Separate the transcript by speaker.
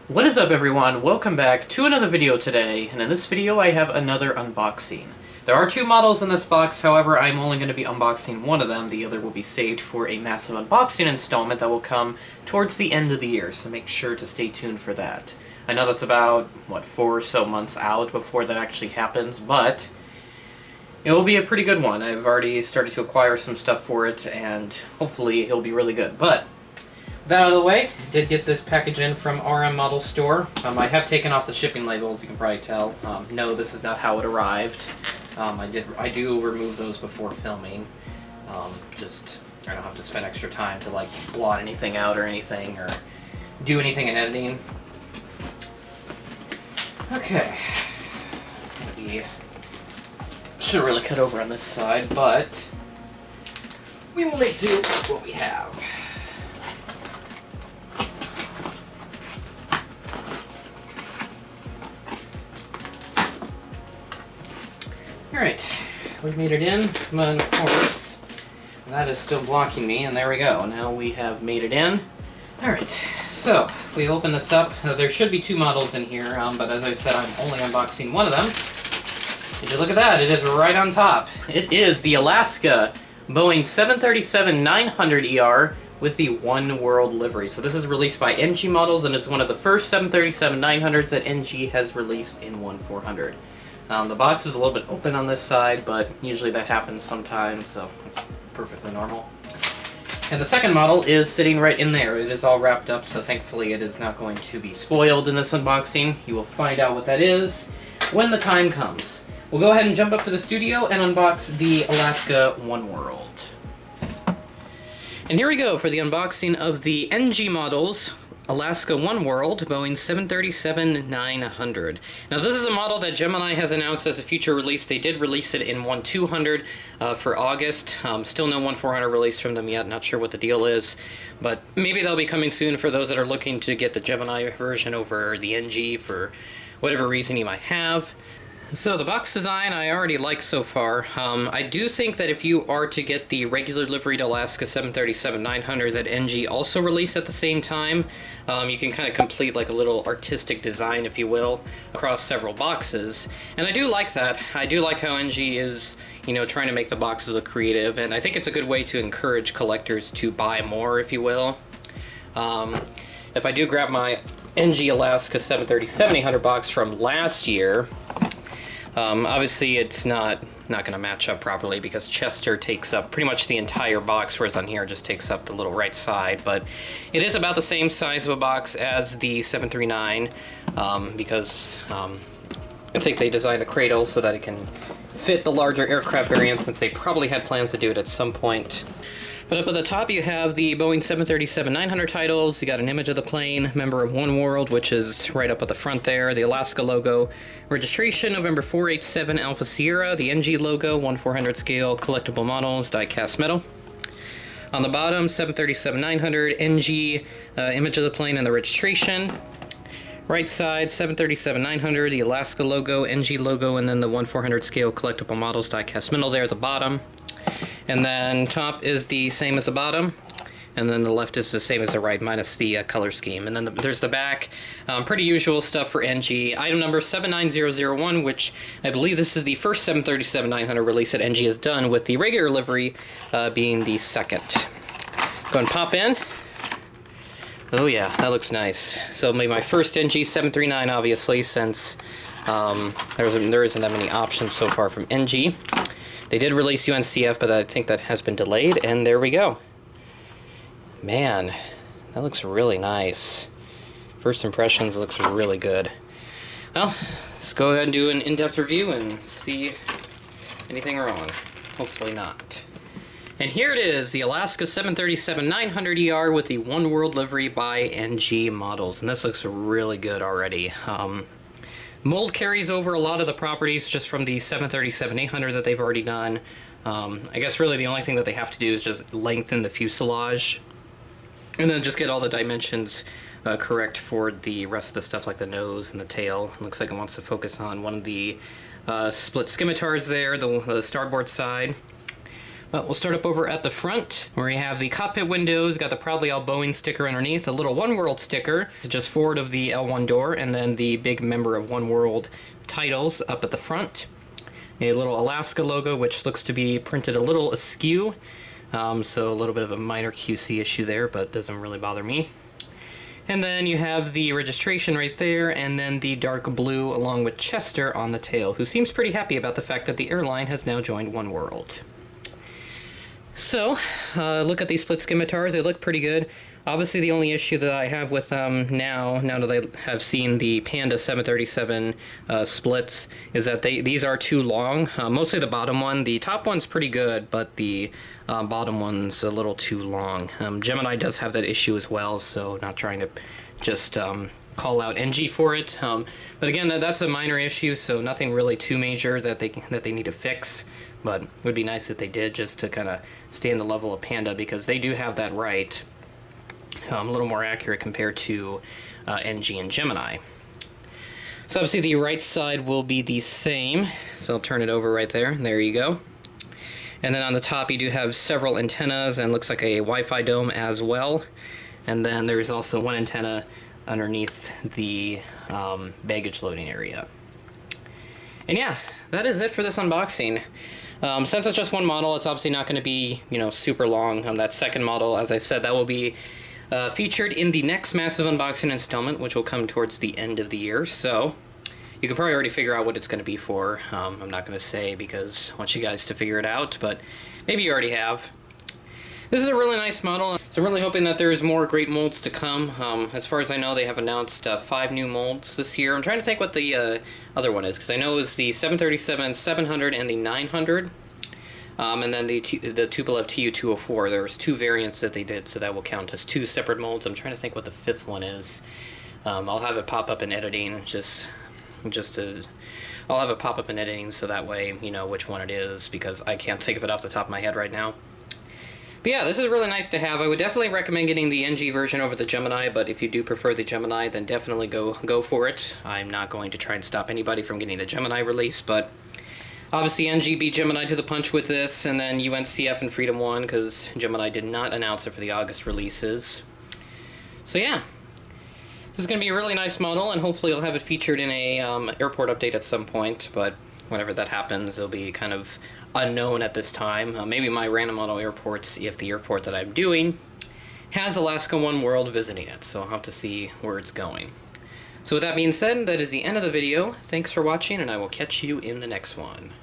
Speaker 1: What is up, everyone? Welcome back to another video today, and in this video I have another unboxing. There are two models in this box, however I'm only going to be unboxing one of them. The other will be saved for a massive unboxing installment that will come towards the end of the year, so make sure to stay tuned for that. I know that's about, 4 or so months out before that actually happens, but it will be a pretty good one. I've already started to acquire some stuff for it, and hopefully it'll be really good. But that out of the way, I did get this package in from RM Model Store. I have taken off the shipping label, as you can probably tell. No, this is not how it arrived. I do remove those before filming. Just I don't have to spend extra time to like blot anything out or anything, or do anything in editing. Okay, it's gonna be. Should really cut over on this side, but we will make do with what we have. Alright, we've made it in, and of course, that is still blocking me, and there we go. Now we have made it in. Alright, so, if we open this up, there should be two models in here, but as I said, I'm only unboxing one of them. Did you look at that? It is right on top. It is the Alaska Boeing 737-900ER with the Oneworld livery. So this is released by NG Models, and it's one of the first 737-900s that NG has released in 1400. The box is a little bit open on this side, but usually that happens sometimes, so it's perfectly normal. And the second model is sitting right in there. It is all wrapped up, so thankfully it is not going to be spoiled in this unboxing. You will find out what that is when the time comes. We'll go ahead and jump up to the studio and unbox the Alaska Oneworld. And here we go for the unboxing of the NG Models Alaska Oneworld Boeing 737-900. Now this is a model that Gemini has announced as a future release. They did release it in 1200 for August. Still no 1400 release from them yet. Not sure what the deal is, but maybe they'll be coming soon for those that are looking to get the Gemini version over the NG for whatever reason you might have. So the box design I already like so far. I do think that if you are to get the regular liveried Alaska 737-900 that NG also released at the same time, you can kind of complete like a little artistic design, if you will, across several boxes. And I do like that. I do like how NG is, trying to make the boxes look creative, and I think it's a good way to encourage collectors to buy more, if you will. If I do grab my NG Alaska 737-800 box from last year, obviously it's not going to match up properly because Chester takes up pretty much the entire box, whereas on here it just takes up the little right side. But it is about the same size of a box as the 739 because I think they designed the cradle so that it can fit the larger aircraft variant, since they probably had plans to do it at some point. But up at the top you have the Boeing 737-900 titles. You got an image of the plane, member of Oneworld, which is right up at the front there. The Alaska logo, registration November 487 Alpha Sierra. The NG logo, 1/400 scale, collectible models, die-cast metal. On the bottom, 737-900 NG, image of the plane and the registration. Right side, 737-900, the Alaska logo, NG logo, and then the 1/400 scale collectible models, die-cast metal there at the bottom. And then top is the same as the bottom, and then the left is the same as the right, minus the color scheme. And then there's the back. Pretty usual stuff for NG. Item number 79001, which I believe this is the first 737-900 release that NG has done, with the regular livery being the second. Go and pop in. Oh yeah, that looks nice. So maybe my first NG 739, obviously, since there isn't that many options so far from NG. They did release UNCF, but I think that has been delayed, and there we go. Man, that looks really nice. First impressions, looks really good. Well, let's go ahead and do an in-depth review and see anything wrong. Hopefully not. And here it is, the Alaska 737-900ER with the Oneworld livery by NG Models, and this looks really good already. Mold carries over a lot of the properties just from the 737-800 that they've already done. I guess really the only thing that they have to do is just lengthen the fuselage, and then just get all the dimensions correct for the rest of the stuff like the nose and the tail. It looks like it wants to focus on one of the split scimitars there, the starboard side. Well, we'll start up over at the front, where you have the Cockpit Windows, got the Proudly All Boeing sticker underneath, a little Oneworld sticker just forward of the L1 door, and then the big member of Oneworld titles up at the front. A little Alaska logo, which looks to be printed a little askew, so a little bit of a minor QC issue there, but doesn't really bother me. And then you have the registration right there, and then the dark blue along with Chester on the tail, who seems pretty happy about the fact that the airline has now joined Oneworld. So, look at these split scimitars, they look pretty good. Obviously the only issue that I have with them now that I have seen the Panda 737 splits, is that these are too long. Mostly the bottom one. The top one's pretty good, but the bottom one's a little too long. Gemini does have that issue as well, so not trying to just call out NG for it. But again, that's a minor issue, so nothing really too major that they need to fix. But it would be nice if they did, just to kind of stay in the level of Panda, because they do have that right. A little more accurate compared to NG and Gemini. So obviously the right side will be the same, so I'll turn it over right there. There you go. And then on the top you do have several antennas, and looks like a Wi-Fi dome as well. And then there's also one antenna underneath the baggage loading area. And yeah, that is it for this unboxing. Since it's just one model, it's obviously not going to be, super long. That second model, as I said, that will be featured in the next massive unboxing installment, which will come towards the end of the year. So you can probably already figure out what it's going to be for. I'm not going to say because I want you guys to figure it out, but maybe you already have. This is a really nice model, so I'm really hoping that there's more great molds to come. As far as I know, they have announced 5 new molds this year. I'm trying to think what the other one is, because I know it was the 737, 700, and the 900. And then the Tupolev Tu-204. There was 2 variants that they did, so that will count as 2 separate molds. I'm trying to think what the 5th one is. I'll have it pop up in editing, I'll have it pop up in editing, so that way you know which one it is, because I can't think of it off the top of my head right now. But yeah, this is really nice to have. I would definitely recommend getting the NG version over the Gemini, but if you do prefer the Gemini, then definitely go for it. I'm not going to try and stop anybody from getting the Gemini release, but obviously NG beat Gemini to the punch with this, and then UNCF and Freedom won, because Gemini did not announce it for the August releases. So yeah, this is going to be a really nice model, and hopefully I'll have it featured in a airport update at some point, but whenever that happens, it'll be kind of unknown at this time. Maybe my random model airports, if the airport that I'm doing has Alaska Oneworld visiting it, so I'll have to see where it's going. So with that being said, that is the end of the video. Thanks for watching, and I will catch you in the next one.